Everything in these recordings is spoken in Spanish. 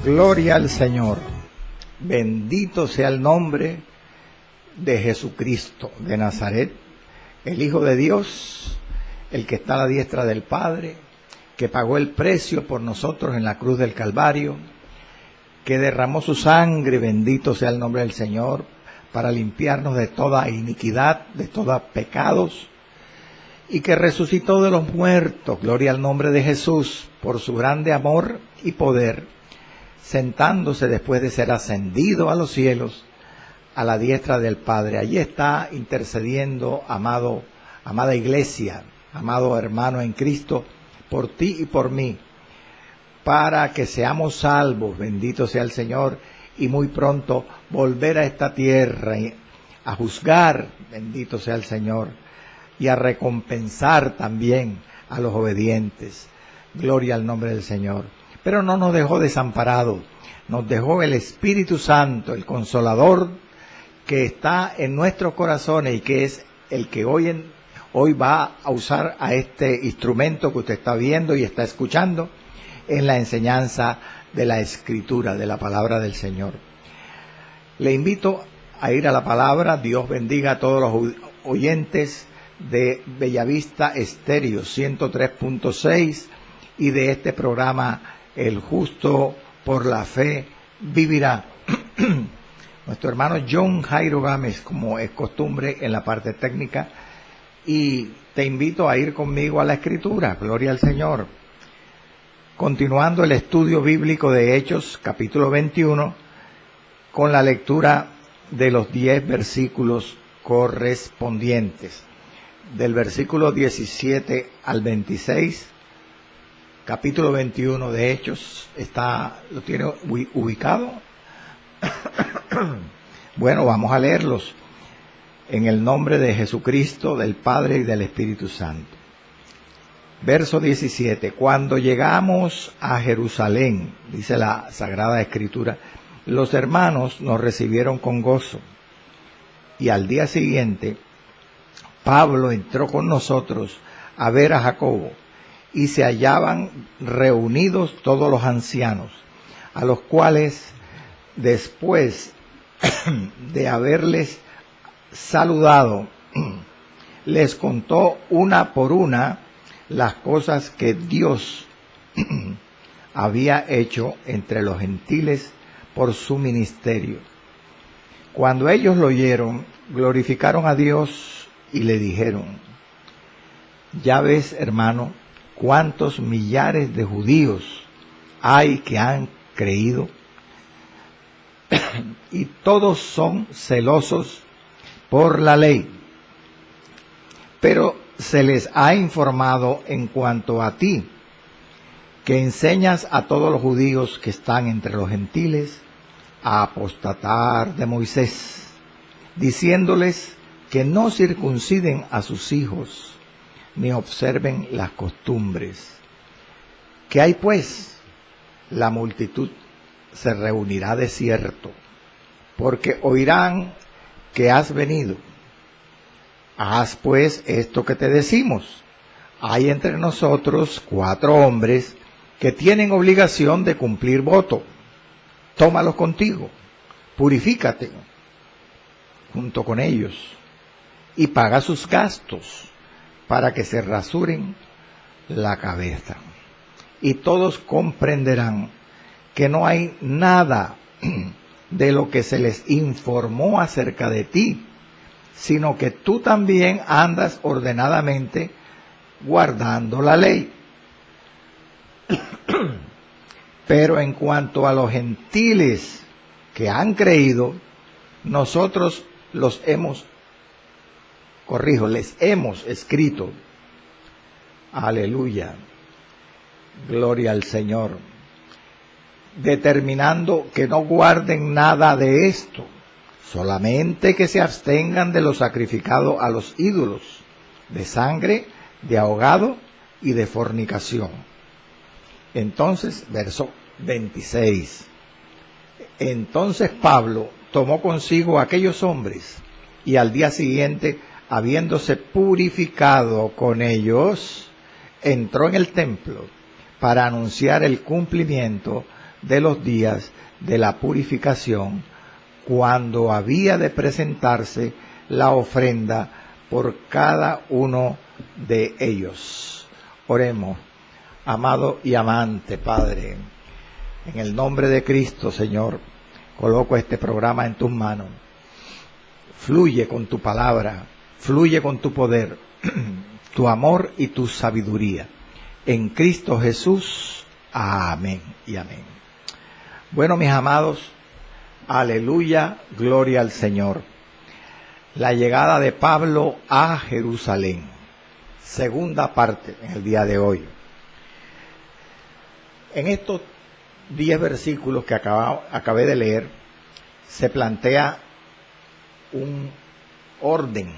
Gloria al Señor. Bendito sea el nombre de Jesucristo de Nazaret, el Hijo de Dios, el que está a la diestra del Padre, que pagó el precio por nosotros en la cruz del Calvario, que derramó su sangre, bendito sea el nombre del Señor, para limpiarnos de toda iniquidad, de todos pecados, y que resucitó de los muertos, gloria al nombre de Jesús, por su grande amor y poder, sentándose después de ser ascendido a los cielos, a la diestra del Padre. Allí está intercediendo, amada iglesia, amado hermano en Cristo, por ti y por mí, para que seamos salvos, bendito sea el Señor, y muy pronto volver a esta tierra a juzgar, bendito sea el Señor, y a recompensar también a los obedientes. Gloria al nombre del Señor. Pero no nos dejó desamparados, nos dejó el Espíritu Santo, el Consolador, que está en nuestros corazones y que es el que hoy va a usar a este instrumento que usted está viendo y está escuchando en la enseñanza de la Escritura, de la palabra del Señor. Le invito a ir a la palabra. Dios bendiga a todos los oyentes de Bellavista Estéreo 103.6 y de este programa El Justo por la Fe Vivirá. Nuestro hermano John Jairo Gámez, como es costumbre en la parte técnica, y te invito a ir conmigo a la Escritura, gloria al Señor. Continuando el estudio bíblico de Hechos, capítulo 21, con la lectura de los 10 versículos correspondientes. Del versículo 17 al 26, capítulo 21 de Hechos, ¿lo tiene ubicado? Bueno, vamos a leerlos en el nombre de Jesucristo, del Padre y del Espíritu Santo. Verso 17. Cuando llegamos a Jerusalén, dice la Sagrada Escritura, los hermanos nos recibieron con gozo. Y al día siguiente, Pablo entró con nosotros a ver a Jacobo, y se hallaban reunidos todos los ancianos, a los cuales, después de haberles saludado, les contó una por una las cosas que Dios había hecho entre los gentiles por su ministerio. Cuando ellos lo oyeron, glorificaron a Dios y le dijeron: ya ves, hermano, cuántos millares de judíos hay que han creído, y todos son celosos por la ley. Pero se les ha informado en cuanto a ti, que enseñas a todos los judíos que están entre los gentiles a apostatar de Moisés, diciéndoles que no circunciden a sus hijos, ni observen las costumbres. ¿Qué hay pues? La multitud se reunirá de cierto, porque oirán que has venido. Haz pues esto que te decimos. Hay entre nosotros 4 hombres que tienen obligación de cumplir voto. Tómalos contigo, purifícate junto con ellos y paga sus gastos para que se rasuren la cabeza. Y todos comprenderán que no hay nada de lo que se les informó acerca de ti, sino que tú también andas ordenadamente guardando la ley. Pero en cuanto a los gentiles que han creído, nosotros les hemos escrito. Aleluya. Gloria al Señor. Determinando que no guarden nada de esto, solamente que se abstengan de lo sacrificado a los ídolos, de sangre, de ahogado y de fornicación. Entonces, verso 26. Entonces Pablo tomó consigo a aquellos hombres, y al día siguiente, habiéndose purificado con ellos, entró en el templo para anunciar el cumplimiento de los días de la purificación, cuando había de presentarse la ofrenda por cada uno de ellos. Oremos. Amado y amante Padre, en el nombre de Cristo, Señor, coloco este programa en tus manos. Fluye con tu palabra, fluye con tu poder, tu amor y tu sabiduría. En Cristo Jesús, amén y amén. Bueno, mis amados, aleluya, gloria al Señor. La llegada de Pablo a Jerusalén. Segunda parte en el día de hoy. En estos 10 versículos que acabé de leer, se plantea un orden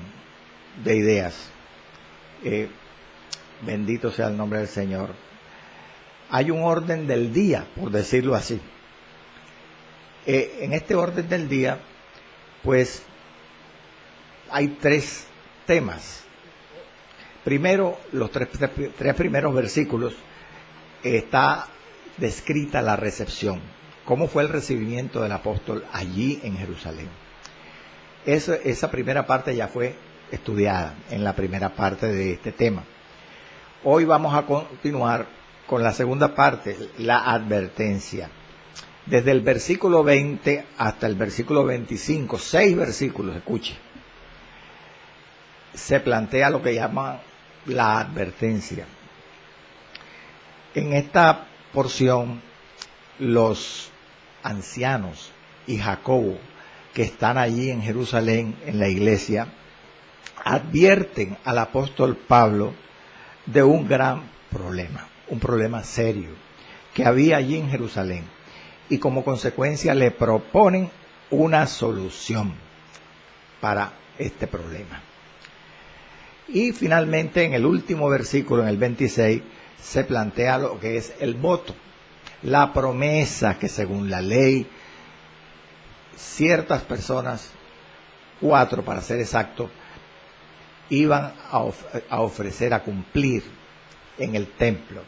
de ideas. Bendito sea el nombre del Señor. Hay un orden del día, por decirlo así. En este orden del día, pues, hay 3 temas. Primero, los tres primeros versículos, está descrita la recepción. ¿Cómo fue el recibimiento del apóstol allí en Jerusalén? Esa primera parte ya fue estudiada en la primera parte de este tema. Hoy vamos a continuar con la segunda parte, la advertencia. Desde el versículo 20 hasta el versículo 25, 6 versículos, escuche. Se plantea lo que llaman la advertencia. En esta porción, los ancianos y Jacobo, que están allí en Jerusalén, en la iglesia, advierten al apóstol Pablo de un gran problema, un problema serio que había allí en Jerusalén, y como consecuencia le proponen una solución para este problema. Y finalmente, en el último versículo, en el 26, se plantea lo que es el voto, la promesa que según la ley, ciertas personas, 4 para ser exacto, iban a ofrecer, a cumplir en el templo.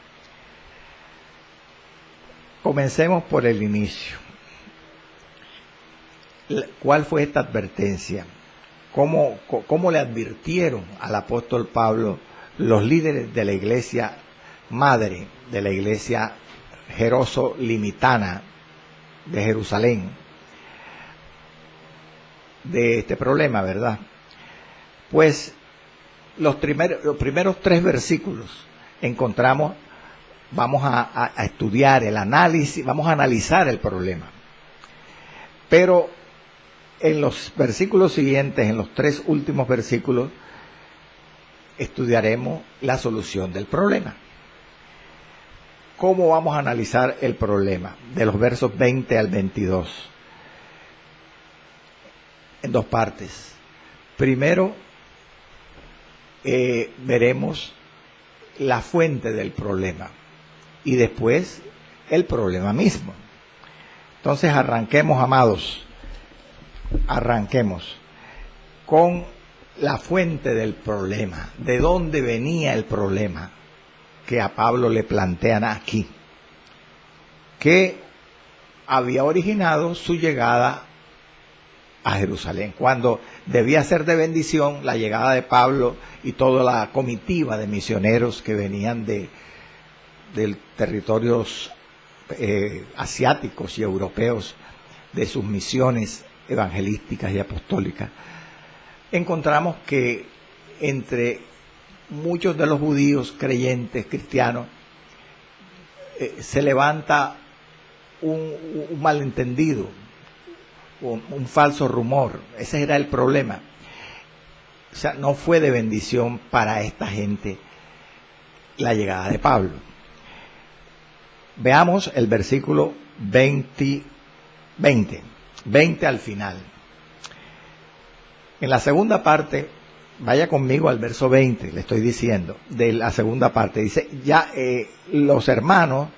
Comencemos por el inicio. ¿Cuál fue esta advertencia? ¿Cómo le advirtieron al apóstol Pablo los líderes de la iglesia madre, de la iglesia jerosolimitana de Jerusalén, de este problema, verdad? Pues los primeros 3 versículos encontramos, vamos a estudiar el análisis, vamos a analizar el problema. Pero en los versículos siguientes, en los 3 últimos versículos, estudiaremos la solución del problema. ¿Cómo vamos a analizar el problema? De los versos 20 al 22. En 2 partes. Primero, veremos la fuente del problema y después el problema mismo. Entonces arranquemos, amados, con la fuente del problema. ¿De dónde venía el problema que a Pablo le plantean aquí? Que había originado su llegada a Jerusalén, cuando debía ser de bendición la llegada de Pablo y toda la comitiva de misioneros que venían de territorios asiáticos y europeos, de sus misiones evangelísticas y apostólicas. Encontramos que entre muchos de los judíos creyentes cristianos se levanta un malentendido, un falso rumor. Ese era el problema. O sea, no fue de bendición para esta gente la llegada de Pablo. Veamos el versículo 20 al final. En la segunda parte, vaya conmigo al verso 20, le estoy diciendo, de la segunda parte. Dice, ya los hermanos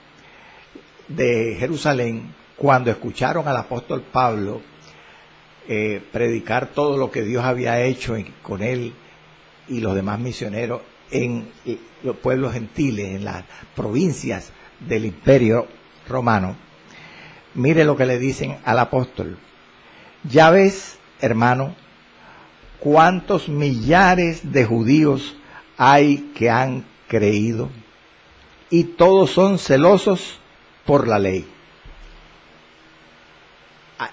de Jerusalén, cuando escucharon al apóstol Pablo predicar todo lo que Dios había hecho con él y los demás misioneros en los pueblos gentiles, en las provincias del Imperio Romano, mire lo que le dicen al apóstol. Ya ves, hermano, cuántos millares de judíos hay que han creído y todos son celosos por la ley.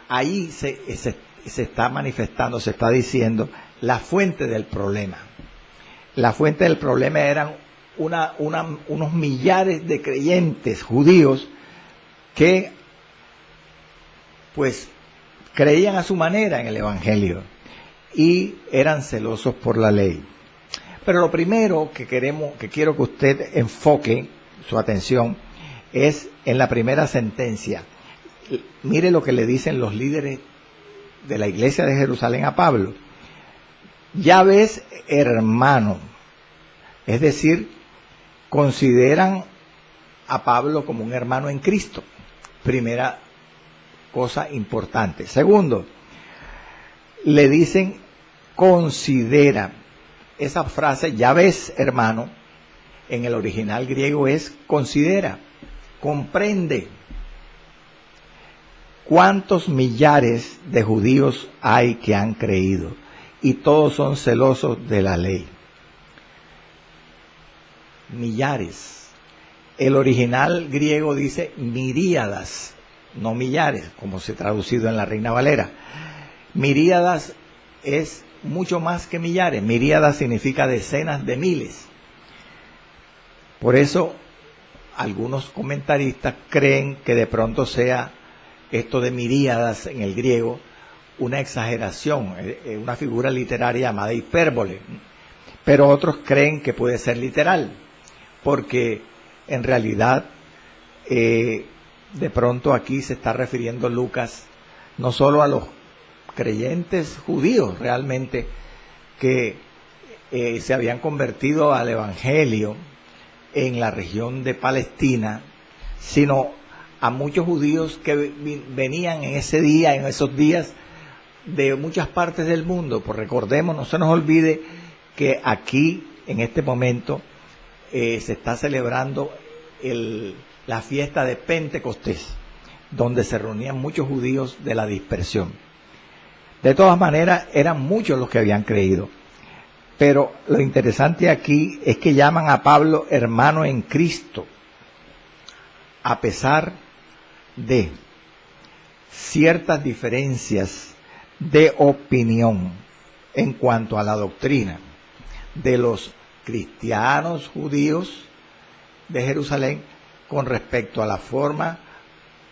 Ahí se está manifestando, se está diciendo la fuente del problema. La fuente del problema eran unos millares de creyentes judíos que pues creían a su manera en el Evangelio y eran celosos por la ley. Pero lo primero que quiero que usted enfoque su atención es en la primera sentencia. Mire lo que le dicen los líderes de la iglesia de Jerusalén a Pablo. Ya ves, hermano, es decir, consideran a Pablo como un hermano en Cristo. Primera cosa importante. Segundo, le dicen considera. Esa frase, ya ves, hermano, en el original griego es considera, comprende. ¿Cuántos millares de judíos hay que han creído? Y todos son celosos de la ley. Millares. El original griego dice miríadas, no millares, como se ha traducido en la Reina Valera. Miríadas es mucho más que millares. Miríadas significa decenas de miles. Por eso, algunos comentaristas creen que de pronto sea esto de miríadas en el griego una exageración, una figura literaria llamada hipérbole. Pero otros creen que puede ser literal, porque en realidad de pronto aquí se está refiriendo Lucas no solo a los creyentes judíos realmente que se habían convertido al Evangelio en la región de Palestina, sino a muchos judíos que venían en ese día, en esos días, de muchas partes del mundo. Pues recordemos, no se nos olvide que aquí, en este momento, se está celebrando la fiesta de Pentecostés, donde se reunían muchos judíos de la dispersión. De todas maneras, eran muchos los que habían creído. Pero lo interesante aquí es que llaman a Pablo hermano en Cristo, a pesar de ciertas diferencias de opinión en cuanto a la doctrina de los cristianos judíos de Jerusalén con respecto a la forma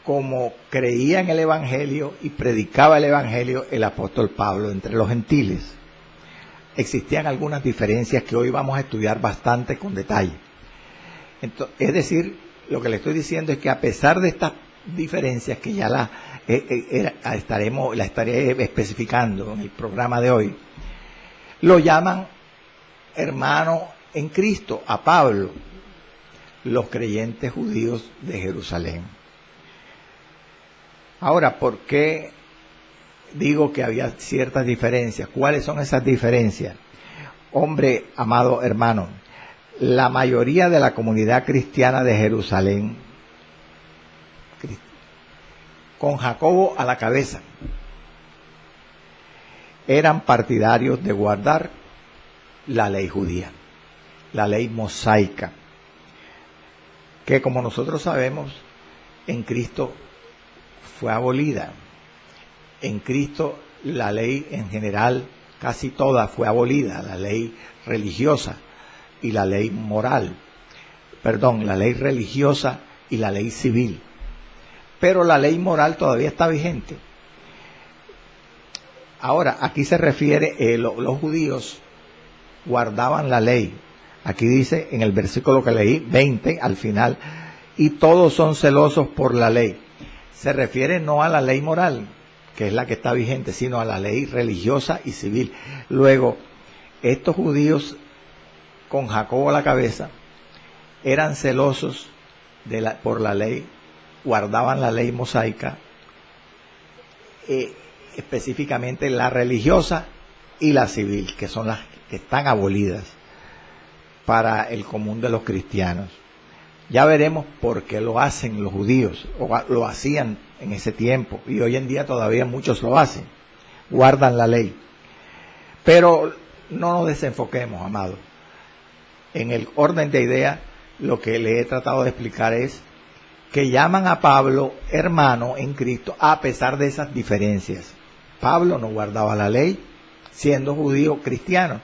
como creía en el Evangelio y predicaba el Evangelio el apóstol Pablo entre los gentiles. Existían algunas diferencias que hoy vamos a estudiar bastante con detalle. Entonces, es decir, lo que le estoy diciendo es que a pesar de estas diferencias que ya la estaré especificando en el programa de hoy, lo llaman hermano en Cristo a Pablo, los creyentes judíos de Jerusalén. Ahora, ¿por qué digo que había ciertas diferencias? ¿Cuáles son esas diferencias? Hombre, amado hermano, la mayoría de la comunidad cristiana de Jerusalén, con Jacobo a la cabeza, eran partidarios de guardar la ley judía, la ley mosaica, que como nosotros sabemos, en Cristo fue abolida. En Cristo la ley en general, casi toda fue abolida, la ley religiosa y la ley moral, la ley religiosa y la ley civil. Pero la ley moral todavía está vigente. Ahora, aquí se refiere, los judíos guardaban la ley. Aquí dice en el versículo que leí, 20 al final, y todos son celosos por la ley. Se refiere no a la ley moral, que es la que está vigente, sino a la ley religiosa y civil. Luego, estos judíos, con Jacobo a la cabeza, eran celosos por la ley, guardaban la ley mosaica, específicamente la religiosa y la civil, que son las que están abolidas para el común de los cristianos. Ya veremos por qué lo hacen los judíos, o lo hacían en ese tiempo, y hoy en día todavía muchos lo hacen, guardan la ley. Pero no nos desenfoquemos, amados. En el orden de ideas, lo que le he tratado de explicar es que llaman a Pablo hermano en Cristo a pesar de esas diferencias. Pablo no guardaba la ley, siendo judío cristiano,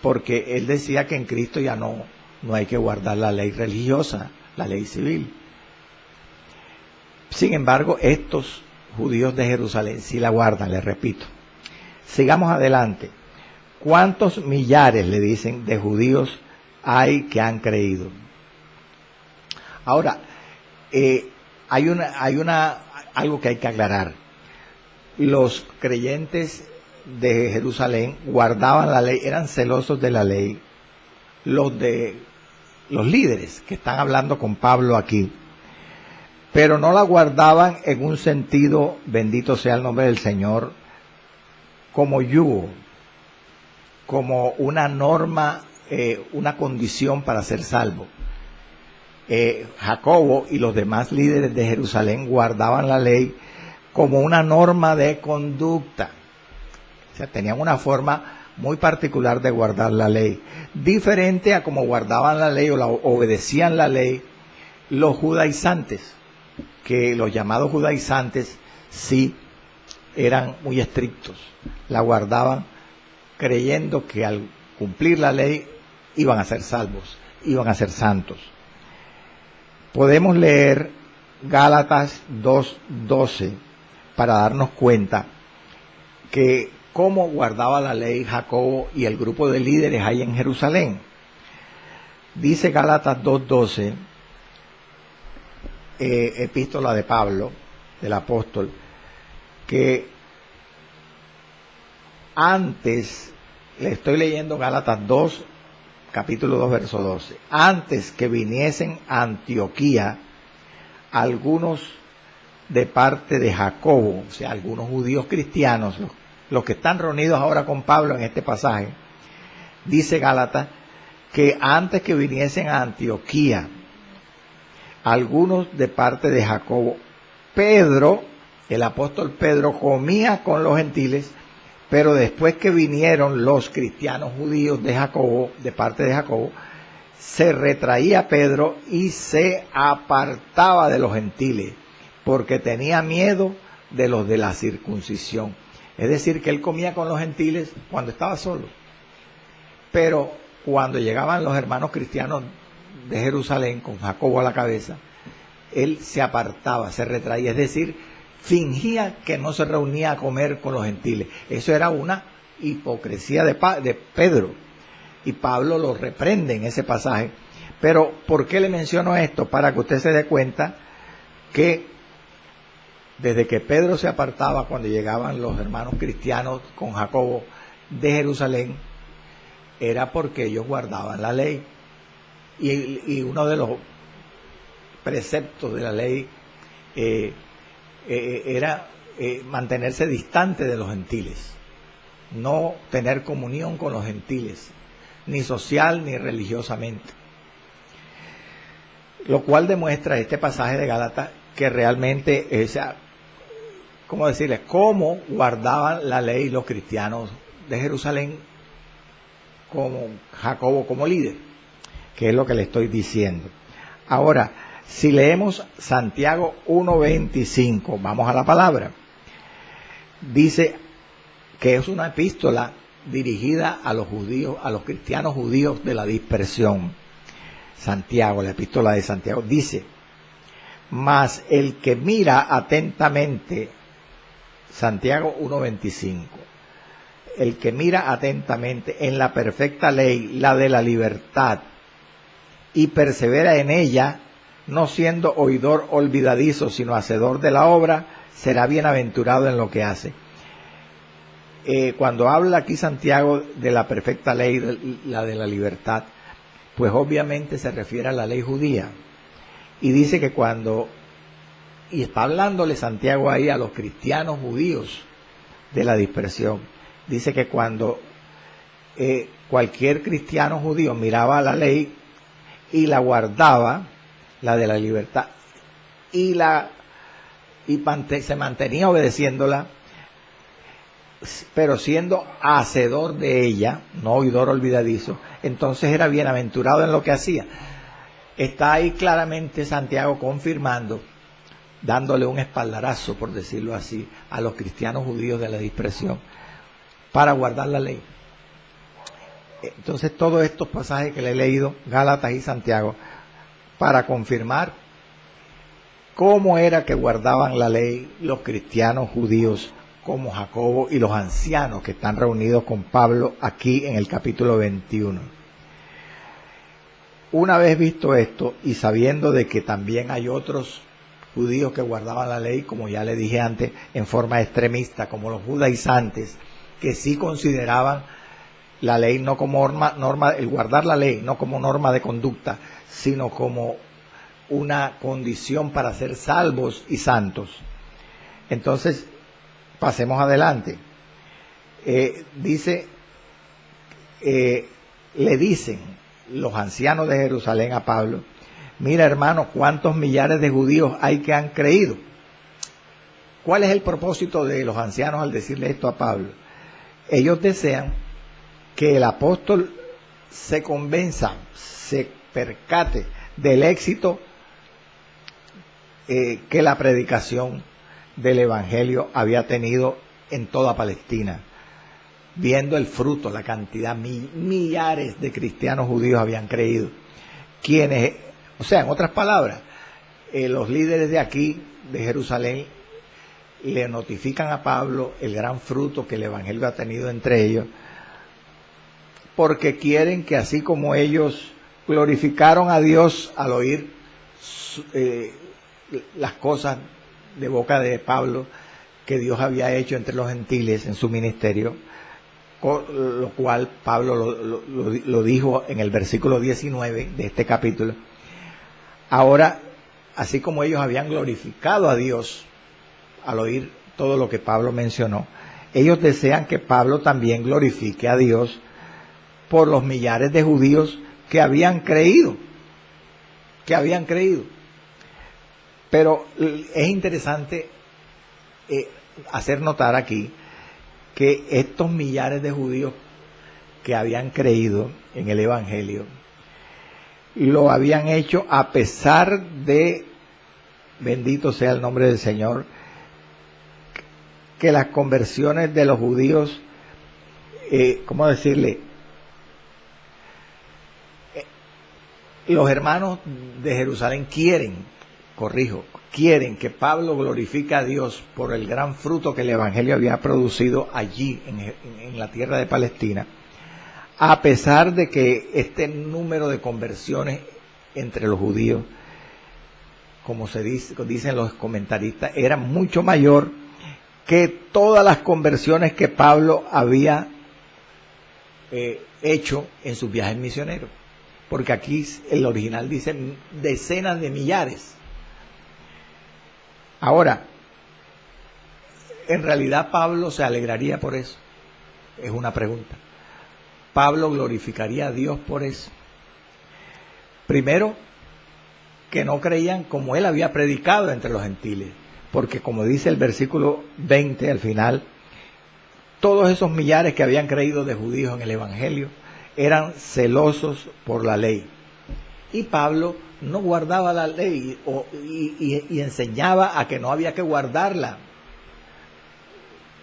porque él decía que en Cristo ya no hay que guardar la ley religiosa, la ley civil. Sin embargo, estos judíos de Jerusalén sí la guardan, les repito. Sigamos adelante. ¿Cuántos millares, le dicen, de judíos hay que han creído? Ahora, hay algo que hay que aclarar. Los creyentes de Jerusalén guardaban la ley, eran celosos de la ley. Los líderes que están hablando con Pablo aquí, pero no la guardaban en un sentido, bendito sea el nombre del Señor, como yugo, como una norma, una condición para ser salvo. Jacobo y los demás líderes de Jerusalén guardaban la ley como una norma de conducta. O sea, tenían una forma muy particular de guardar la ley, diferente a como guardaban la ley o obedecían la ley los judaizantes, que los llamados judaizantes sí eran muy estrictos, la guardaban creyendo que al cumplir la ley iban a ser salvos, iban a ser santos. Podemos leer Gálatas 2:12 para darnos cuenta que cómo guardaba la ley Jacobo y el grupo de líderes ahí en Jerusalén. Dice Gálatas 2:12, epístola de Pablo, del apóstol, que antes, le estoy leyendo Gálatas 2, capítulo 2, verso 12, antes que viniesen a Antioquía algunos de parte de Jacobo, o sea, algunos judíos cristianos, los que están reunidos ahora con Pablo en este pasaje, dice Gálatas, que antes que viniesen a Antioquía, algunos de parte de Jacobo, Pedro, el apóstol Pedro, comía con los gentiles, pero después que vinieron los cristianos judíos de Jacobo, de parte de Jacobo, se retraía Pedro y se apartaba de los gentiles, porque tenía miedo de los de la circuncisión. Es decir, que él comía con los gentiles cuando estaba solo. Pero cuando llegaban los hermanos cristianos de Jerusalén, con Jacobo a la cabeza, él se apartaba, se retraía. Es decir, fingía que no se reunía a comer con los gentiles. Eso era una hipocresía de Pedro. Y Pablo lo reprende en ese pasaje. Pero, ¿por qué le menciono esto? Para que usted se dé cuenta que desde que Pedro se apartaba cuando llegaban los hermanos cristianos con Jacobo de Jerusalén, era porque ellos guardaban la ley. Y uno de los preceptos de la ley era mantenerse distante de los gentiles, no tener comunión con los gentiles, ni social ni religiosamente. Lo cual demuestra este pasaje de Gálatas que realmente ¿cómo decirles? Cómo guardaban la ley los cristianos de Jerusalén, como Jacobo como líder, que es lo que le estoy diciendo. Ahora, si leemos Santiago 1:25, vamos a la palabra. Dice que es una epístola dirigida a los judíos, a los cristianos judíos de la dispersión. Santiago, la epístola de Santiago, dice: mas el que mira atentamente, Santiago 1:25, el que mira atentamente en la perfecta ley, la de la libertad, y persevera en ella, no siendo oidor olvidadizo, sino hacedor de la obra, será bienaventurado en lo que hace. Cuando habla aquí Santiago de la perfecta ley, la de la libertad, pues obviamente se refiere a la ley judía. Y dice que y está hablándole Santiago ahí a los cristianos judíos de la dispersión, dice que cuando cualquier cristiano judío miraba la ley y la guardaba, la de la libertad, se mantenía obedeciéndola, pero siendo hacedor de ella, no oidor olvidadizo, entonces era bienaventurado en lo que hacía. Está ahí claramente Santiago confirmando, dándole un espaldarazo, por decirlo así, a los cristianos judíos de la dispersión, para guardar la ley. Entonces todos estos pasajes que le he leído, Gálatas y Santiago, para confirmar cómo era que guardaban la ley los cristianos judíos como Jacobo y los ancianos que están reunidos con Pablo aquí en el capítulo 21. Una vez visto esto y sabiendo de que también hay otros judíos que guardaban la ley, como ya le dije antes, en forma extremista, como los judaizantes, que sí consideraban la ley no como norma, el guardar la ley no como norma de conducta, sino como una condición para ser salvos y santos. Entonces, pasemos adelante. Le dicen los ancianos de Jerusalén a Pablo: mira, hermano, cuántos millares de judíos hay que han creído. ¿Cuál es el propósito de los ancianos al decirle esto a Pablo? Ellos desean que el apóstol se convenza, se percate del éxito que la predicación del evangelio había tenido en toda Palestina, viendo el fruto, la cantidad, millares de cristianos judíos habían creído, quienes, o sea, en otras palabras, los líderes de aquí, de Jerusalén, le notifican a Pablo el gran fruto que el evangelio ha tenido entre ellos, porque quieren que así como ellos glorificaron a Dios al oír las cosas de boca de Pablo que Dios había hecho entre los gentiles en su ministerio, lo cual Pablo lo dijo en el versículo 19 de este capítulo. Ahora, así como ellos habían glorificado a Dios al oír todo lo que Pablo mencionó, ellos desean que Pablo también glorifique a Dios por los millares de judíos que habían creído. Pero es interesante hacer notar aquí que estos millares de judíos que habían creído en el evangelio lo habían hecho a pesar de, bendito sea el nombre del Señor, que las conversiones de los judíos, ¿cómo decirle? Los hermanos de Jerusalén quieren que Pablo glorifique a Dios por el gran fruto que el evangelio había producido allí en la tierra de Palestina, a pesar de que este número de conversiones entre los judíos, como dicen los comentaristas, era mucho mayor que todas las conversiones que Pablo había hecho en sus viajes misioneros, porque aquí el original dice decenas de millares. Ahora, en realidad Pablo se alegraría por eso. Es una pregunta. Pablo glorificaría a Dios por eso. Primero, que no creían como él había predicado entre los gentiles, porque como dice el versículo 20 al final, todos esos millares que habían creído de judíos en el evangelio eran celosos por la ley. Y Pablo no guardaba la ley y enseñaba a que no había que guardarla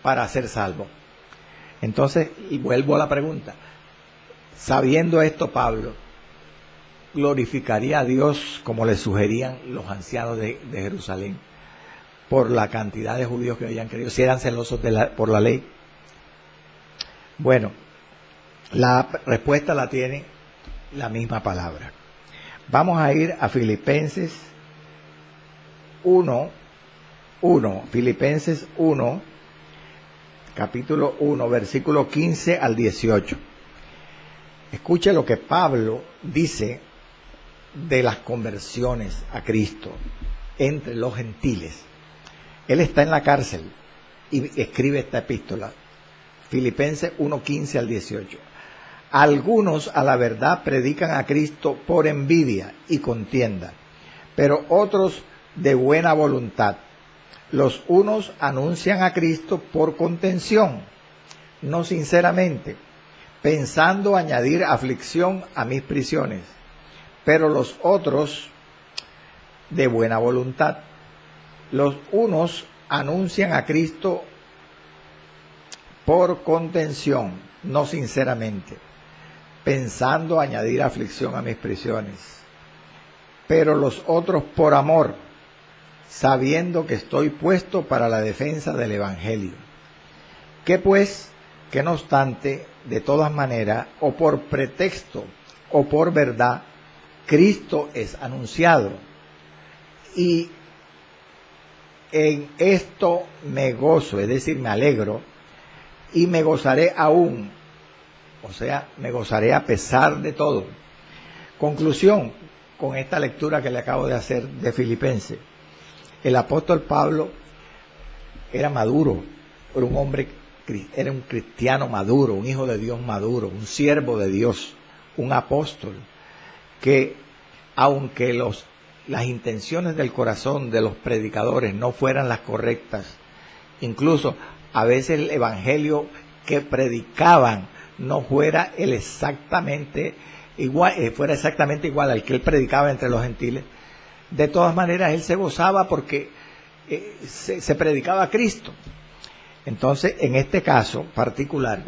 para ser salvo. Entonces, y vuelvo a la pregunta, sabiendo esto Pablo, glorificaría a Dios como le sugerían los ancianos de Jerusalén por la cantidad de judíos que habían creído, si eran celosos por la ley. Bueno, la respuesta la tiene la misma palabra. Vamos a ir a Filipenses 1, Filipenses 1, capítulo 1, versículo 15 al 18. Escuche lo que Pablo dice de las conversiones a Cristo entre los gentiles. Él está en la cárcel y escribe esta epístola, Filipenses 1, 15 al 18. Algunos a la verdad predican a Cristo por envidia y contienda, pero otros de buena voluntad. Los unos anuncian a Cristo por contención, no sinceramente, pensando añadir aflicción a mis prisiones, pero los otros de buena voluntad. Los unos anuncian a Cristo por contención, no sinceramente, pensando añadir aflicción a mis prisiones, pero los otros por amor, sabiendo que estoy puesto para la defensa del Evangelio. Que pues, que no obstante, de todas maneras, o por pretexto o por verdad, Cristo es anunciado, y en esto me gozo, es decir, me alegro, y me gozaré aún, o sea, me gozaré a pesar de todo. Conclusión, con esta lectura que le acabo de hacer de Filipenses, el apóstol Pablo era maduro, era un hombre, era un cristiano maduro, un hijo de Dios maduro, un siervo de Dios, un apóstol, que aunque las intenciones del corazón de los predicadores no fueran las correctas, incluso a veces el evangelio que predicaban no fuera exactamente igual al que él predicaba entre los gentiles, de todas maneras él se gozaba porque se predicaba a Cristo. Entonces, en este caso particular,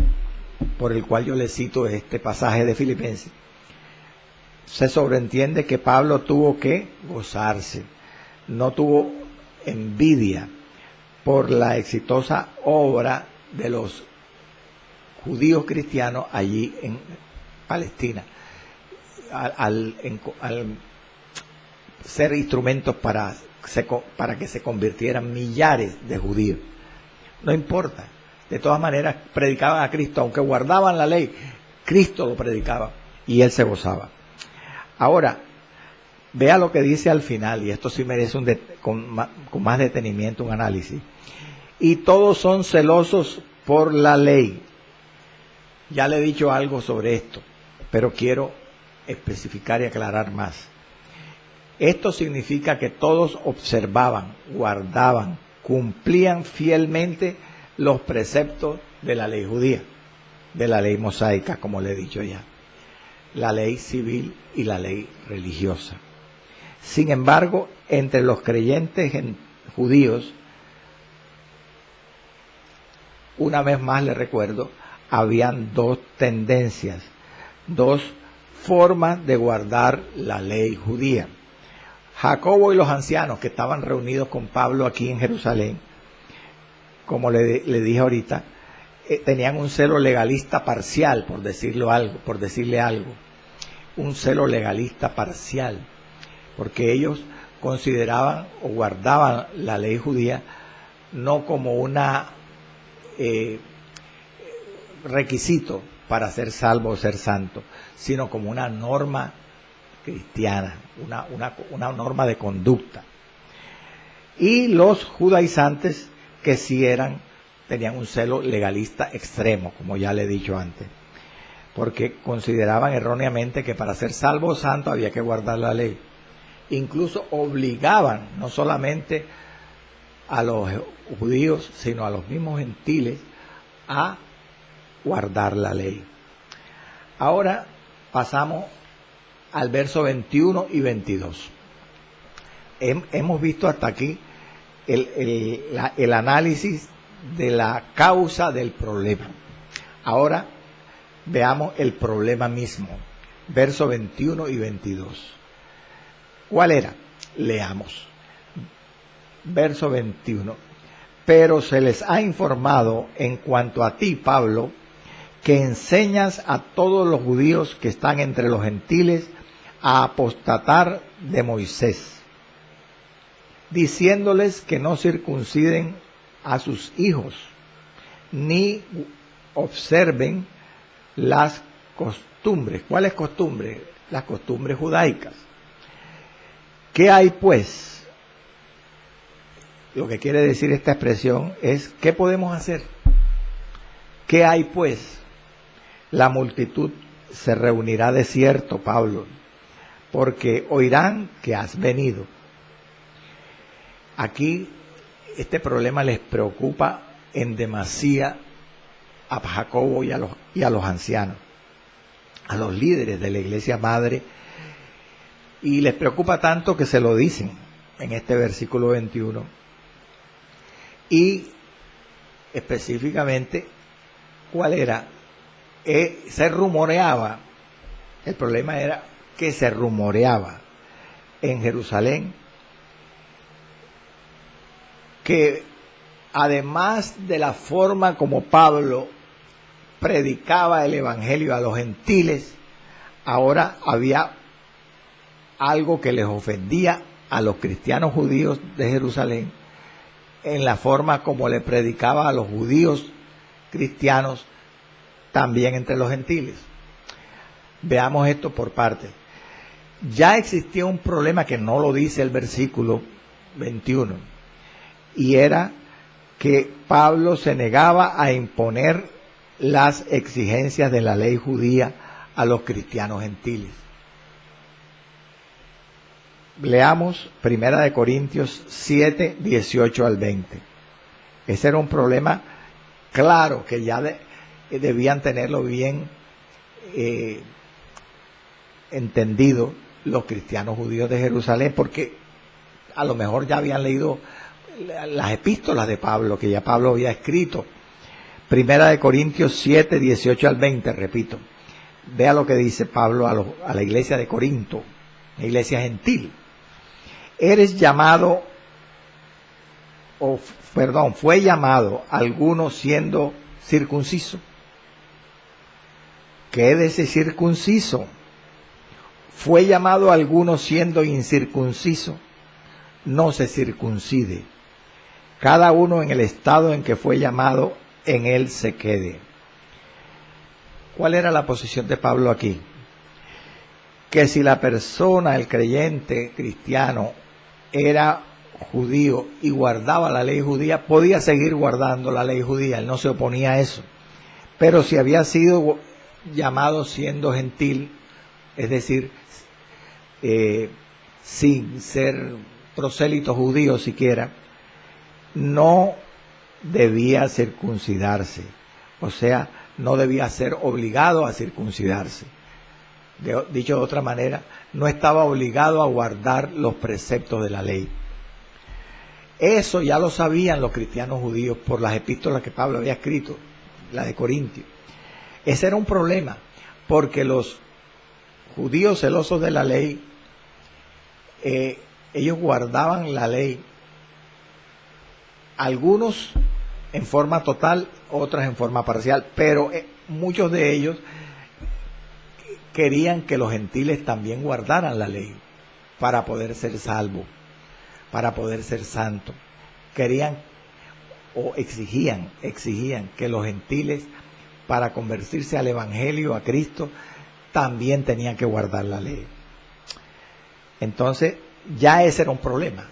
por el cual yo le cito este pasaje de Filipenses, se sobreentiende que Pablo tuvo que gozarse, no tuvo envidia por la exitosa obra de los judíos cristianos allí en Palestina, al ser instrumentos para que se convirtieran millares de judíos. No importa, de todas maneras predicaban a Cristo, aunque guardaban la ley, Cristo lo predicaba y él se gozaba. Ahora, vea lo que dice al final, y esto sí merece con más detenimiento un análisis. Y todos son celosos por la ley. Ya le he dicho algo sobre esto, pero quiero especificar y aclarar más. Esto significa que todos observaban, guardaban, cumplían fielmente los preceptos de la ley judía, de la ley mosaica, como le he dicho ya, la ley civil y la ley religiosa. Sin embargo, entre los creyentes judíos, una vez más le recuerdo, habían dos tendencias, dos formas de guardar la ley judía. Jacobo y los ancianos que estaban reunidos con Pablo aquí en Jerusalén, como le dije ahorita, tenían un celo legalista parcial, por decirle algo, un celo legalista parcial, porque ellos consideraban o guardaban la ley judía no como una requisito para ser salvo o ser santo, sino como una norma cristiana, una norma de conducta. Y los judaizantes que sí tenían un celo legalista extremo, como ya le he dicho antes, porque consideraban erróneamente que para ser salvo o santo había que guardar la ley. Incluso obligaban no solamente a los judíos, sino a los mismos gentiles a guardar la ley. Ahora pasamos al verso 21 y 22. Hemos visto hasta aquí el análisis de la causa del problema. Ahora veamos el problema mismo, verso 21 y 22. ¿Cuál era? Leamos. Verso 21. Pero se les ha informado en cuanto a ti, Pablo, que enseñas a todos los judíos que están entre los gentiles a apostatar de Moisés, diciéndoles que no circunciden a sus hijos, ni observen las costumbres. ¿Cuáles costumbres? Las costumbres judaicas. ¿Qué hay pues? Lo que quiere decir esta expresión es, ¿qué podemos hacer? ¿Qué hay pues? La multitud se reunirá de cierto, Pablo, porque oirán que has venido. Aquí este problema les preocupa en demasía a Jacobo y a los ancianos, a los líderes de la iglesia madre, y les preocupa tanto que se lo dicen en este versículo 21. Y específicamente, ¿cuál era? Se rumoreaba, el problema era que se rumoreaba en Jerusalén que además de la forma como Pablo predicaba el evangelio a los gentiles, ahora había algo que les ofendía a los cristianos judíos de Jerusalén en la forma como le predicaba a los judíos cristianos también entre los gentiles. Veamos esto por partes. Ya existía un problema que no lo dice el versículo 21, y era que Pablo se negaba a imponer las exigencias de la ley judía a los cristianos gentiles. Leamos 1 Corintios 7, 18 al 20. Ese era un problema claro que ya debían tenerlo bien entendido los cristianos judíos de Jerusalén, porque a lo mejor ya habían leído las epístolas de Pablo, que ya Pablo había escrito. 1 Corintios 7, 18 al 20, repito. Vea lo que dice Pablo a la iglesia de Corinto, la iglesia gentil. Eres llamado, fue llamado alguno siendo circunciso. Quédese circunciso. Fue llamado alguno siendo incircunciso. No se circuncide. Cada uno en el estado en que fue llamado, en él se quede. ¿Cuál era la posición de Pablo aquí? Que si la persona, el creyente cristiano, era judío y guardaba la ley judía, podía seguir guardando la ley judía, él no se oponía a eso. Pero si había sido llamado siendo gentil, es decir, sin ser prosélito judío siquiera, no debía circuncidarse, o sea, no debía ser obligado a circuncidarse. Dicho de otra manera, no estaba obligado a guardar los preceptos de la ley. Eso ya lo sabían los cristianos judíos por las epístolas que Pablo había escrito, la de Corintios. Ese era un problema, porque los judíos celosos de la ley, ellos guardaban la ley, algunos en forma total, otras en forma parcial, pero muchos de ellos querían que los gentiles también guardaran la ley para poder ser salvos, para poder ser santos. Querían o exigían que los gentiles, para convertirse al evangelio, a Cristo, también tenían que guardar la ley. Entonces, ya ese era un problema.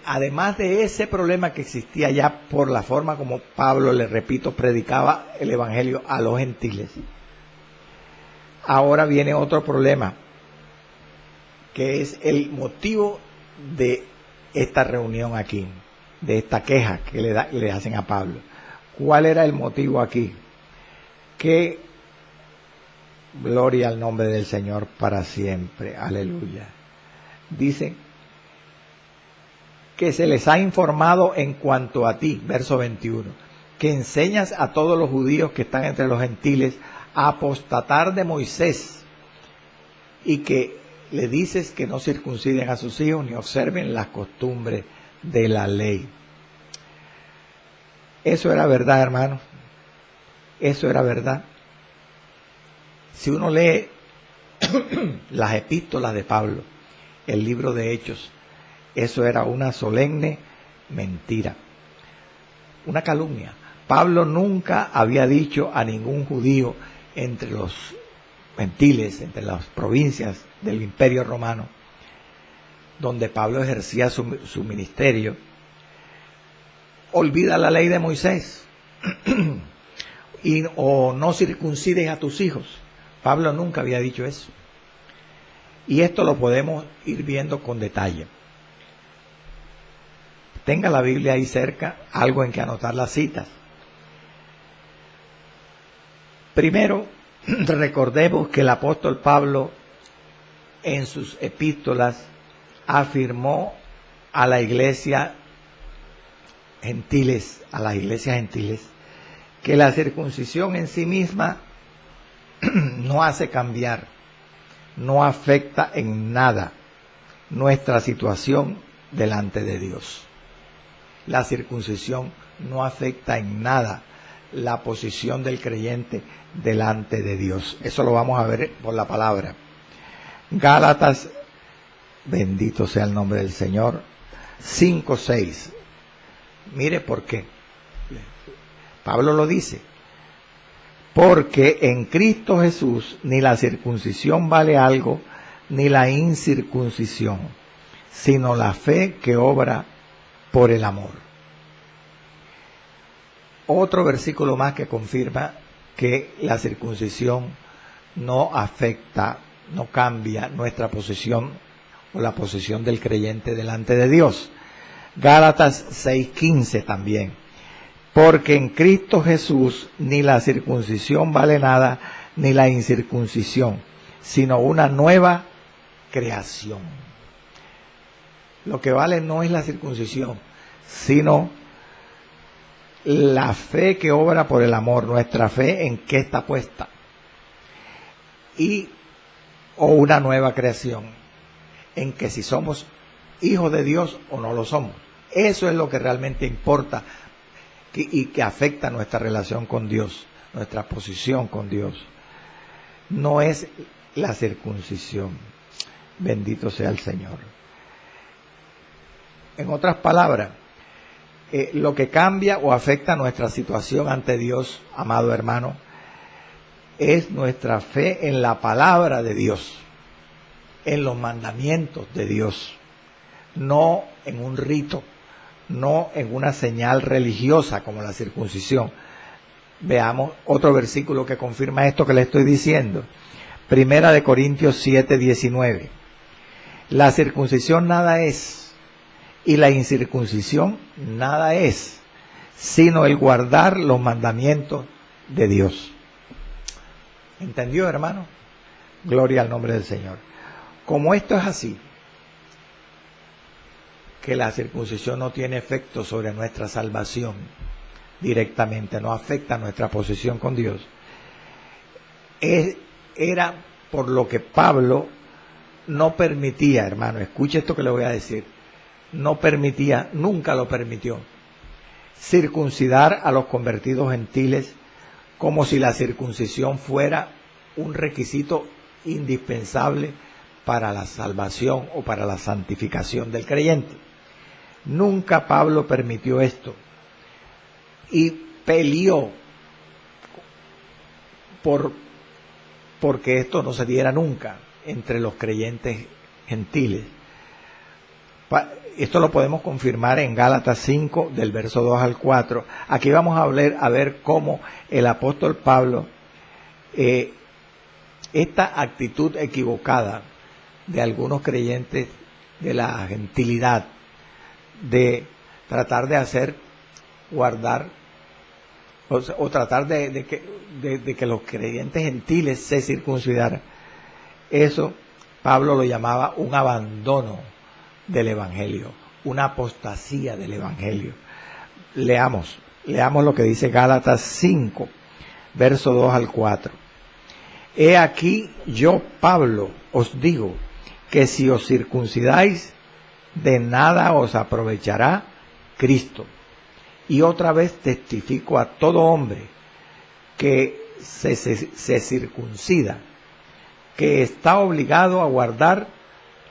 Además de ese problema que existía ya por la forma como Pablo, le repito, predicaba el evangelio a los gentiles, ahora viene otro problema, que es el motivo de esta reunión aquí, de esta queja que le hacen a Pablo. ¿Cuál era el motivo aquí? Que gloria al nombre del Señor para siempre, aleluya. Dicen que se les ha informado en cuanto a ti, verso 21, que enseñas a todos los judíos que están entre los gentiles a apostatar de Moisés, y que le dices que no circunciden a sus hijos ni observen las costumbres de la ley. Eso era verdad, hermano. Eso era verdad. Si uno lee las epístolas de Pablo, el libro de Hechos, eso era una solemne mentira, una calumnia. Pablo nunca había dicho a ningún judío entre los gentiles, entre las provincias del Imperio Romano, donde Pablo ejercía su ministerio, olvida la ley de Moisés o no circuncides a tus hijos. Pablo nunca había dicho eso. Y esto lo podemos ir viendo con detalle. Tenga la Biblia ahí cerca, algo en que anotar las citas. Primero, recordemos que el apóstol Pablo en sus epístolas afirmó a la iglesia gentiles, a las iglesias gentiles, que la circuncisión en sí misma no hace cambiar, no afecta en nada nuestra situación delante de Dios. La circuncisión no afecta en nada la posición del creyente delante de Dios. Eso lo vamos a ver por la palabra. Gálatas, bendito sea el nombre del Señor, 5:6. Mire por qué. Pablo lo dice. Porque en Cristo Jesús ni la circuncisión vale algo, ni la incircuncisión, sino la fe que obra por el amor. Otro versículo más que confirma que la circuncisión no afecta, no cambia nuestra posición o la posición del creyente delante de Dios. Gálatas 6:15 también. Porque en Cristo Jesús ni la circuncisión vale nada, ni la incircuncisión, sino una nueva creación. Lo que vale no es la circuncisión, sino la fe que obra por el amor, nuestra fe en qué está puesta. O una nueva creación, en que si somos hijos de Dios o no lo somos. Eso es lo que realmente importa y que afecta nuestra relación con Dios, nuestra posición con Dios. No es la circuncisión. Bendito sea el Señor. En otras palabras, lo que cambia o afecta nuestra situación ante Dios, amado hermano, es nuestra fe en la palabra de Dios, en los mandamientos de Dios, no en un rito, no en una señal religiosa como la circuncisión. Veamos otro versículo que confirma esto que le estoy diciendo. Primera de Corintios 7:19. La circuncisión nada es, y la incircuncisión nada es, sino el guardar los mandamientos de Dios. ¿Entendió, hermano? Gloria al nombre del Señor. Como esto es así, que la circuncisión no tiene efecto sobre nuestra salvación directamente, no afecta nuestra posición con Dios, era por lo que Pablo no permitía, hermano, escuche esto que le voy a decir, no permitía, nunca lo permitió, circuncidar a los convertidos gentiles como si la circuncisión fuera un requisito indispensable para la salvación o para la santificación del creyente. Nunca Pablo permitió esto y peleó porque esto no se diera nunca entre los creyentes gentiles. Esto lo podemos confirmar en Gálatas 5, del verso 2 al 4. Aquí vamos a ver cómo el apóstol Pablo, esta actitud equivocada de algunos creyentes de la gentilidad, de tratar de hacer guardar o tratar de que los creyentes gentiles se circuncidaran, eso Pablo lo llamaba un abandono del evangelio, una apostasía del evangelio. Leamos lo que dice Gálatas 5, verso 2 al 4. He aquí yo, Pablo, os digo que si os circuncidáis, de nada os aprovechará Cristo. Y otra vez testifico a todo hombre que se circuncida, que está obligado a guardar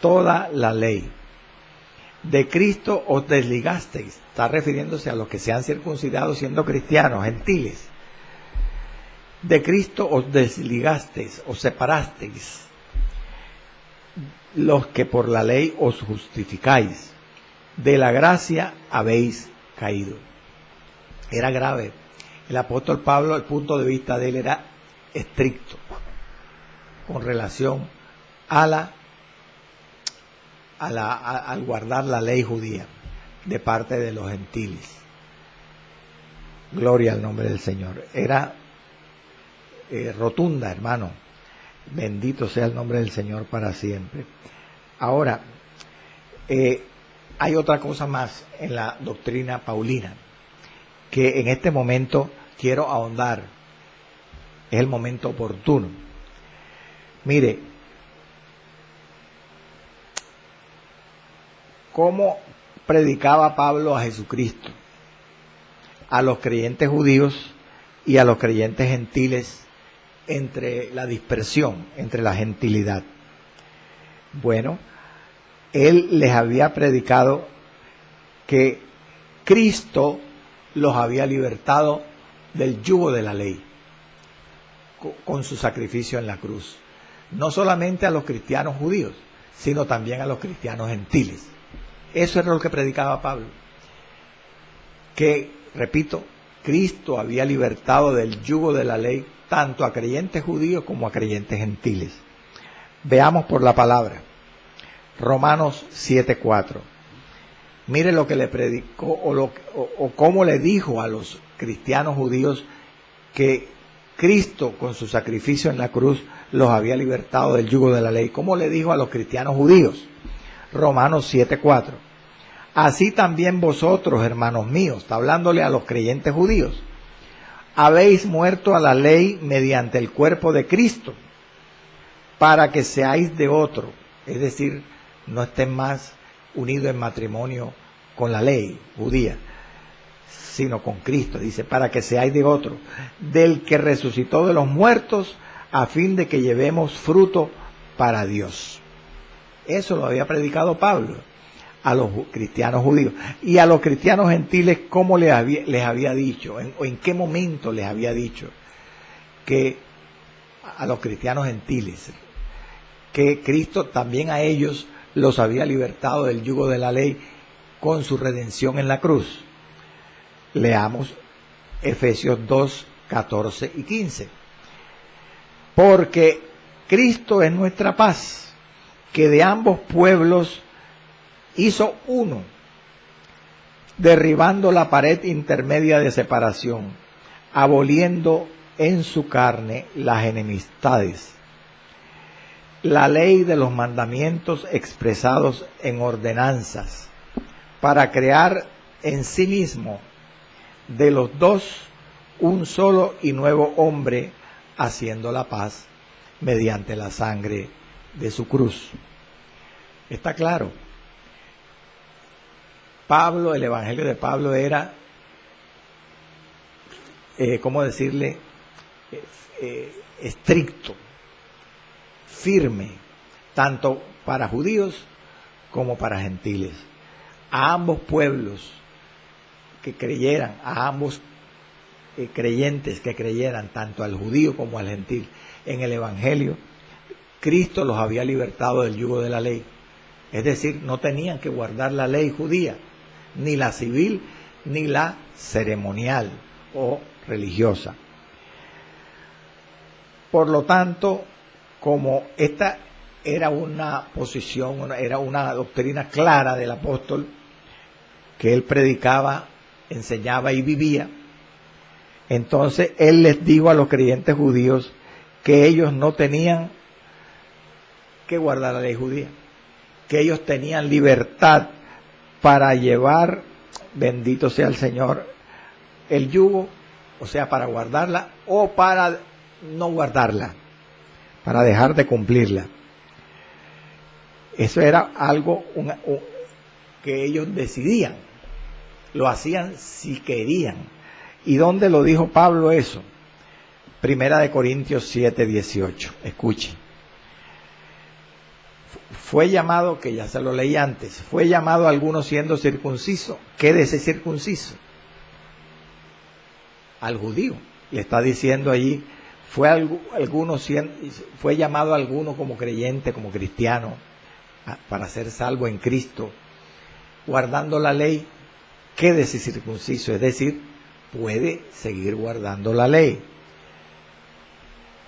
toda la ley. De Cristo os desligasteis, está refiriéndose a los que se han circuncidado siendo cristianos, gentiles. De Cristo os desligasteis, os separasteis, los que por la ley os justificáis, de la gracia habéis caído. Era grave. El apóstol Pablo, el punto de vista de él era estricto con relación al guardar la ley judía. de parte de los gentiles. Gloria al nombre del Señor. Era rotunda, hermano. Bendito sea el nombre del Señor para siempre. Ahora, hay otra cosa más en la doctrina paulina que en este momento quiero ahondar. Es el momento oportuno. Mire, ¿cómo predicaba Pablo a Jesucristo? A los creyentes judíos y a los creyentes gentiles entre la dispersión, entre la gentilidad. Bueno, él les había predicado que Cristo los había libertado del yugo de la ley con su sacrificio en la cruz. No solamente a los cristianos judíos, sino también a los cristianos gentiles. Eso era lo que predicaba Pablo. Que, repito, Cristo había libertado del yugo de la ley tanto a creyentes judíos como a creyentes gentiles. Veamos por la palabra. Romanos 7:4. Mire lo que le predicó o cómo le dijo a los cristianos judíos que Cristo con su sacrificio en la cruz los había libertado del yugo de la ley. ¿Cómo le dijo a los cristianos judíos? Romanos 7:4. Así también vosotros, hermanos míos, está hablándole a los creyentes judíos, habéis muerto a la ley mediante el cuerpo de Cristo, para que seáis de otro, es decir, no estén más unidos en matrimonio con la ley judía, sino con Cristo, dice, para que seáis de otro, del que resucitó de los muertos, a fin de que llevemos fruto para Dios. Eso lo había predicado Pablo a los cristianos judíos. Y a los cristianos gentiles, ¿cómo les había dicho? ¿O en qué momento les había dicho? Que a los cristianos gentiles, que Cristo también a ellos los había libertado del yugo de la ley con su redención en la cruz. Leamos Efesios 2, 14 y 15. Porque Cristo es nuestra paz, que de ambos pueblos hizo uno, derribando la pared intermedia de separación, aboliendo en su carne las enemistades, la ley de los mandamientos expresados en ordenanzas, para crear en sí mismo de los dos un solo y nuevo hombre, haciendo la paz mediante la sangre de su cruz. ¿Está claro? Pablo, el evangelio de Pablo era, ¿cómo decirle? Estricto, firme, tanto para judíos como para gentiles. A ambos pueblos que creyeran, a ambos creyentes que creyeran, tanto al judío como al gentil, en el evangelio, Cristo los había libertado del yugo de la ley. Es decir, no tenían que guardar la ley judía, ni la civil, ni la ceremonial o religiosa. Por lo tanto, como esta era una posición, era una doctrina clara del apóstol, que él predicaba, enseñaba y vivía, entonces él les dijo a los creyentes judíos que ellos no tenían que guardar la ley judía, que ellos tenían libertad para llevar, bendito sea el Señor, el yugo, o sea, para guardarla o para no guardarla, para dejar de cumplirla. Eso era algo que ellos decidían, lo hacían si querían. ¿Y dónde lo dijo Pablo eso? Primera de Corintios 7, 18. Escuchen. Fue llamado, que ya se lo leí antes, fue llamado a algunos siendo circunciso. Quédese circunciso. Al judío. Le está diciendo allí, fue llamado a alguno como creyente, como cristiano, para ser salvo en Cristo, guardando la ley. Quédese circunciso, es decir, puede seguir guardando la ley.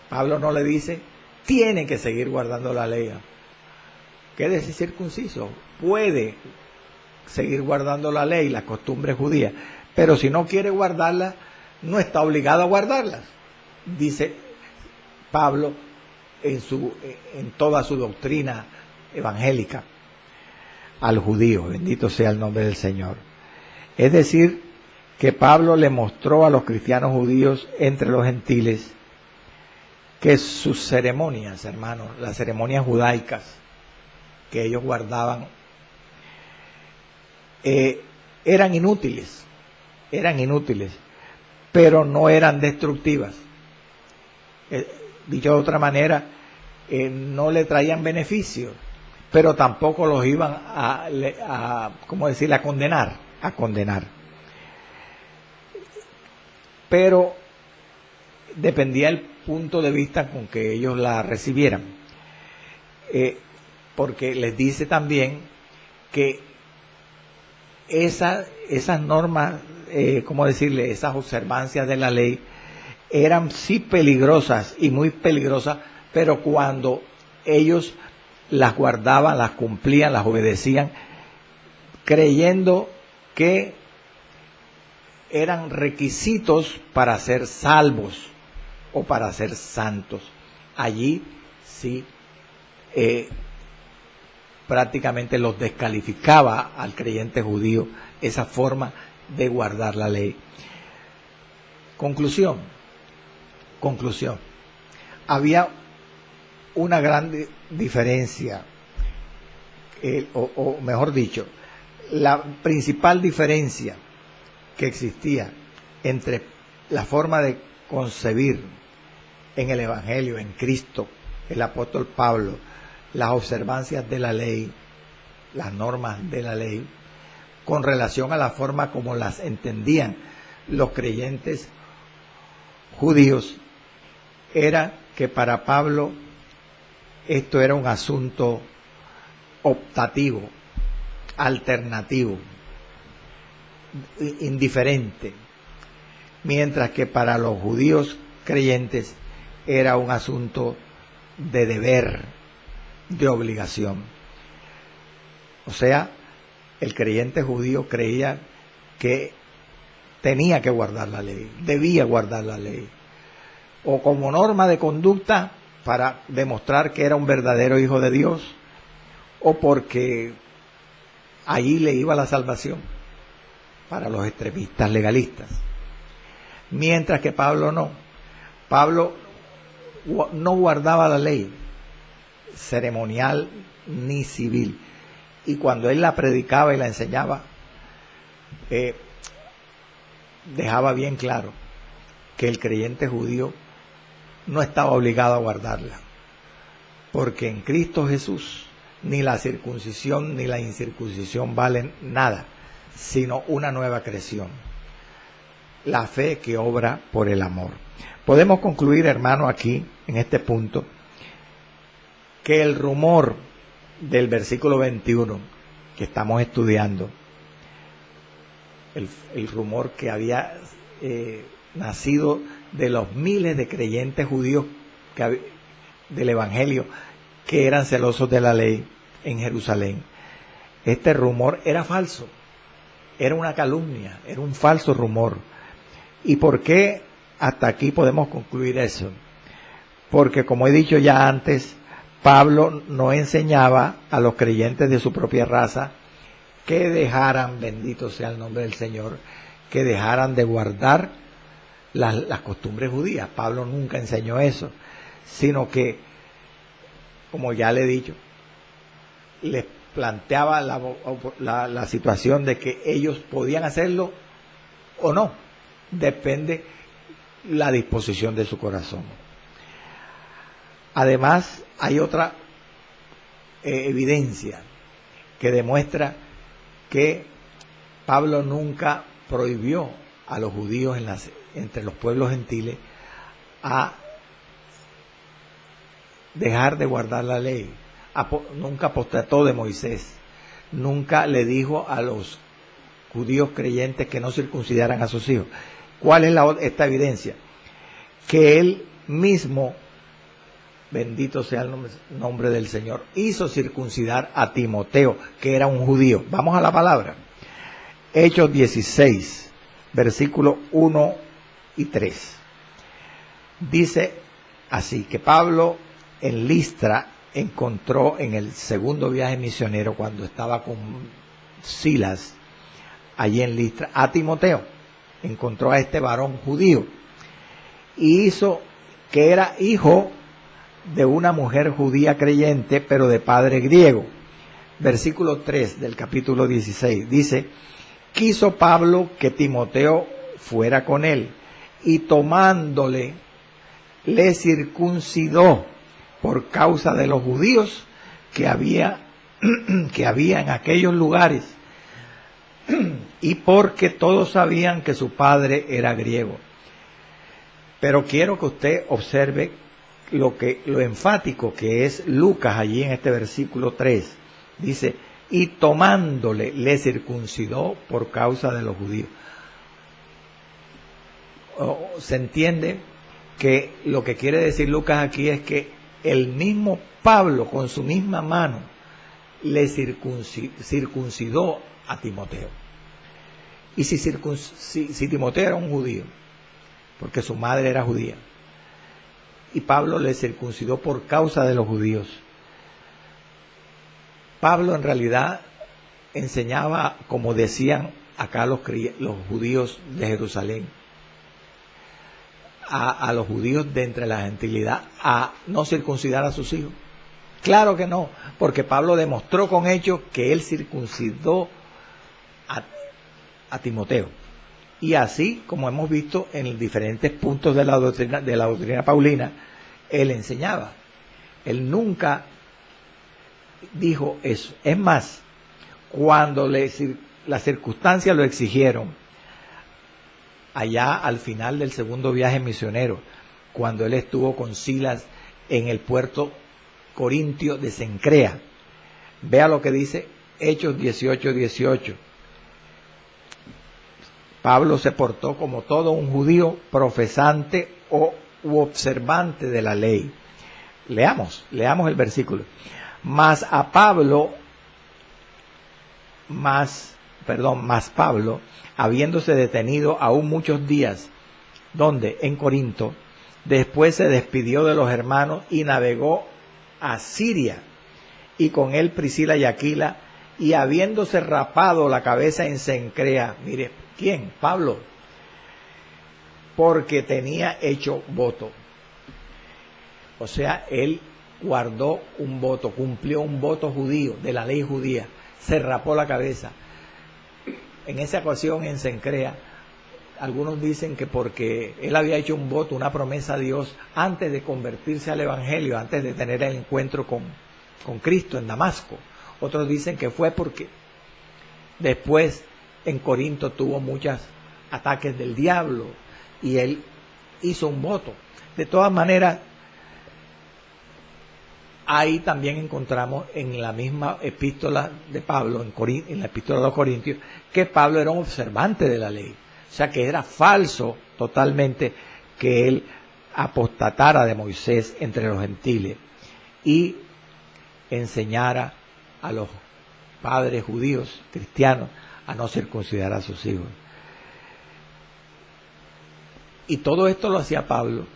Pablo no le dice, tiene que seguir guardando la ley. Quédese circunciso, puede seguir guardando la ley, las costumbres judías, pero si no quiere guardarlas, no está obligado a guardarlas, dice Pablo en toda su doctrina evangélica al judío. Bendito sea el nombre del Señor. Es decir, que Pablo le mostró a los cristianos judíos entre los gentiles que sus ceremonias, hermanos, las ceremonias judaicas que ellos guardaban, eran inútiles, pero no eran destructivas. Dicho de otra manera, no le traían beneficios, pero tampoco los iban ¿cómo decirle?, a condenar. Pero dependía del punto de vista con que ellos la recibieran. Porque les dice también que esas normas, ¿cómo decirle?, esas observancias de la ley eran sí peligrosas y muy peligrosas, pero cuando ellos las guardaban, las cumplían, las obedecían, creyendo que eran requisitos para ser salvos o para ser santos. Allí sí prácticamente los descalificaba al creyente judío esa forma de guardar la ley. Conclusión. Había una gran diferencia, o mejor dicho, la principal diferencia que existía entre la forma de concebir en el Evangelio, en Cristo, el apóstol Pablo, las observancias de la ley, las normas de la ley, con relación a la forma como las entendían los creyentes judíos, era que para Pablo esto era un asunto optativo, alternativo, indiferente, mientras que para los judíos creyentes era un asunto de deber, de obligación. O sea, el creyente judío creía que tenía que guardar la ley, debía guardar la ley, o como norma de conducta para demostrar que era un verdadero hijo de Dios, o porque allí le iba la salvación para los extremistas legalistas. Mientras que Pablo no. Pablo no guardaba la ley ceremonial ni civil, y cuando él la predicaba y la enseñaba, dejaba bien claro que el creyente judío no estaba obligado a guardarla, porque en Cristo Jesús ni la circuncisión ni la incircuncisión valen nada, sino una nueva creación, la fe que obra por el amor. Podemos concluir, hermano, aquí, en este punto, que el rumor del versículo 21 que estamos estudiando, el rumor que había nacido de los miles de creyentes judíos del Evangelio que eran celosos de la ley en Jerusalén, este rumor era falso, era una calumnia, era un falso rumor. ¿Y por qué hasta aquí podemos concluir eso? Porque, como he dicho ya antes, Pablo no enseñaba a los creyentes de su propia raza que dejaran, bendito sea el nombre del Señor, que dejaran de guardar las costumbres judías. Pablo nunca enseñó eso, sino que, como ya le he dicho, les planteaba la situación de que ellos podían hacerlo o no, depende la disposición de su corazón. Además, hay otra evidencia que demuestra que Pablo nunca prohibió a los judíos entre los pueblos gentiles a dejar de guardar la ley. Nunca apostató de Moisés, nunca le dijo a los judíos creyentes que no circuncidaran a sus hijos. ¿Cuál es esta evidencia? Que él mismo bendito sea el nombre del Señor, hizo circuncidar a Timoteo, que era un judío. Vamos a la palabra. Hechos 16, versículos 1 y 3. Dice así, que Pablo en Listra encontró en el segundo viaje misionero, cuando estaba con Silas allí en Listra, a Timoteo. Encontró a este varón judío y hizo que era hijo de una mujer judía creyente, pero de padre griego. Versículo 3 del capítulo 16 dice: quiso Pablo que Timoteo fuera con él, y tomándole le circuncidó por causa de los judíos que había en aquellos lugares, y porque todos sabían que su padre era griego. Pero quiero que usted observe lo enfático que es Lucas allí en este versículo 3. Dice: y tomándole le circuncidó por causa de los judíos. Se entiende que lo que quiere decir Lucas aquí es que el mismo Pablo con su misma mano le circuncidó a Timoteo. Y si Timoteo era un judío, porque su madre era judía, y Pablo le circuncidó por causa de los judíos, Pablo en realidad enseñaba, como decían acá los judíos de Jerusalén, a los judíos de entre la gentilidad, a no circuncidar a sus hijos. Claro que no, porque Pablo demostró con hechos que él circuncidó a Timoteo. Y así, como hemos visto en diferentes puntos de la doctrina paulina, él enseñaba. Él nunca dijo eso. Es más, cuando las circunstancias lo exigieron, allá al final del segundo viaje misionero, cuando él estuvo con Silas en el puerto corintio de Cencrea, vea lo que dice Hechos 18:18. Pablo se portó como todo un judío profesante u observante de la ley. Leamos el versículo. Mas Pablo, habiéndose detenido aún muchos días, donde en Corinto, después se despidió de los hermanos y navegó a Siria, y con él Priscila y Aquila, y habiéndose rapado la cabeza en Cencrea. Mire, ¿quién? Pablo, porque tenía hecho voto. O sea, él guardó un voto, cumplió un voto judío, de la ley judía, se rapó la cabeza. En esa ocasión en Cencrea, algunos dicen que porque él había hecho un voto, una promesa a Dios, antes de convertirse al Evangelio, antes de tener el encuentro con Cristo en Damasco. Otros dicen que fue porque después en Corinto tuvo muchos ataques del diablo y él hizo un voto. De todas maneras, ahí también encontramos en la misma epístola de Pablo, en la epístola de los Corintios, que Pablo era un observante de la ley. O sea que era falso totalmente que él apostatara de Moisés entre los gentiles y enseñara a los padres judíos, cristianos, a no circuncidar a sus hijos. Y todo esto lo hacía Pablo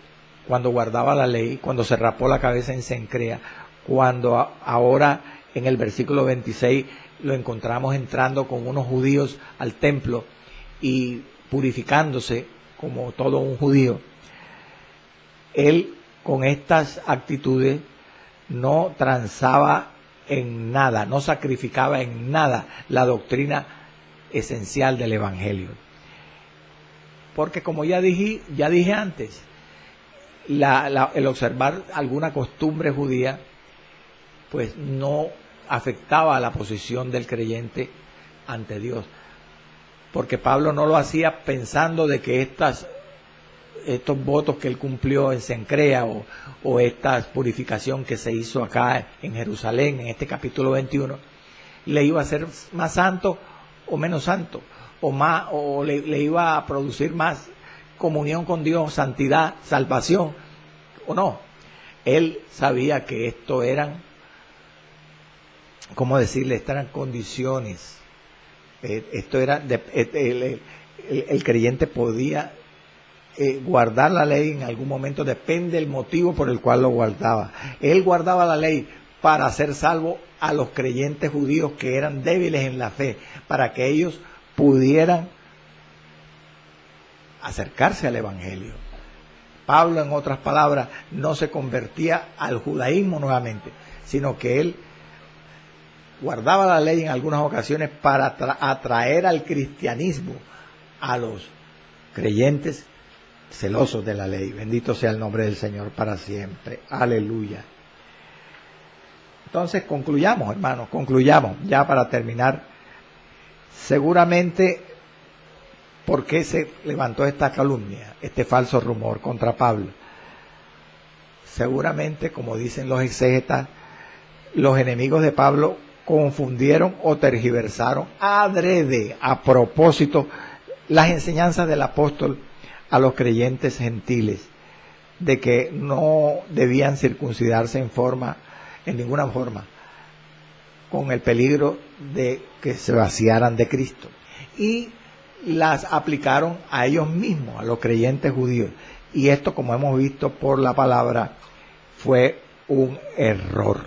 cuando guardaba la ley, cuando se rapó la cabeza en Cencrea, cuando ahora en el versículo 26 lo encontramos entrando con unos judíos al templo y purificándose como todo un judío. Él con estas actitudes no transaba en nada, no sacrificaba en nada la doctrina esencial del Evangelio. Porque como ya dije antes, el observar alguna costumbre judía pues no afectaba a la posición del creyente ante Dios, porque Pablo no lo hacía pensando de que estos votos que él cumplió en Cencrea o esta purificación que se hizo acá en Jerusalén en este capítulo 21 le iba a hacer más santo o menos santo, o le iba a producir más comunión con Dios, santidad, salvación, o no. Él sabía que esto eran, ¿cómo decirle? Estas eran condiciones. Esto era, el creyente podía guardar la ley en algún momento, depende del motivo por el cual lo guardaba. Él guardaba la ley para hacer salvo a los creyentes judíos que eran débiles en la fe, para que ellos pudieran acercarse al Evangelio. Pablo, en otras palabras, no se convertía al judaísmo nuevamente, sino que él guardaba la ley en algunas ocasiones para atraer al cristianismo a los creyentes celosos de la ley. Bendito sea el nombre del Señor para siempre. Aleluya. Entonces concluyamos, hermanos, concluyamos ya para terminar. Seguramente, ¿por qué se levantó esta calumnia, este falso rumor contra Pablo? Seguramente, como dicen los exégetas, los enemigos de Pablo confundieron o tergiversaron adrede, a propósito, las enseñanzas del apóstol a los creyentes gentiles, de que no debían circuncidarse en ninguna forma, con el peligro de que se vaciaran de Cristo. Y las aplicaron a ellos mismos, a los creyentes judíos. Y esto, como hemos visto por la palabra, fue un error.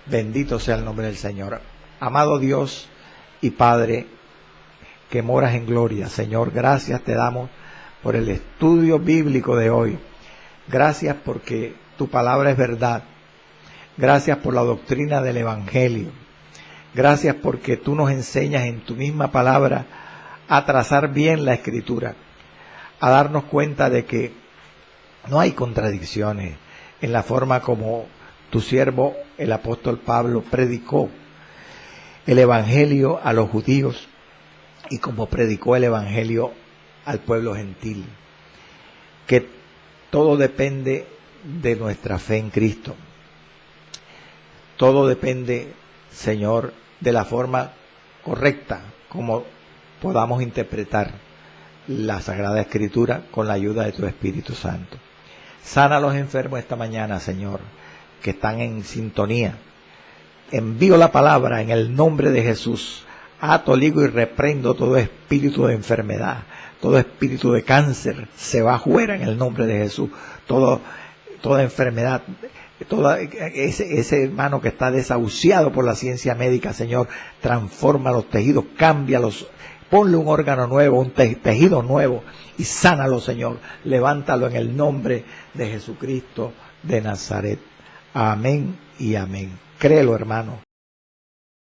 Bendito sea el nombre del Señor. Amado Dios y Padre, que moras en gloria, Señor, gracias te damos por el estudio bíblico de hoy. Gracias porque tu palabra es verdad. Gracias por la doctrina del Evangelio. Gracias porque tú nos enseñas en tu misma palabra a trazar bien la Escritura, a darnos cuenta de que no hay contradicciones en la forma como tu siervo, el apóstol Pablo, predicó el Evangelio a los judíos y como predicó el Evangelio al pueblo gentil. Que todo depende de nuestra fe en Cristo. Todo depende, Señor, de la forma correcta como podamos interpretar la Sagrada Escritura con la ayuda de tu Espíritu Santo. Sana a los enfermos esta mañana, Señor, que están en sintonía. Envío la palabra en el nombre de Jesús. Ato, ligo y reprendo todo espíritu de enfermedad, todo espíritu de cáncer, se va fuera en el nombre de Jesús. Toda enfermedad, ese hermano que está desahuciado por la ciencia médica, Señor, transforma los tejidos, cámbialos, ponle un órgano nuevo, un tejido nuevo y sánalo, Señor. Levántalo en el nombre de Jesucristo de Nazaret. Amén y amén. Créelo, hermano.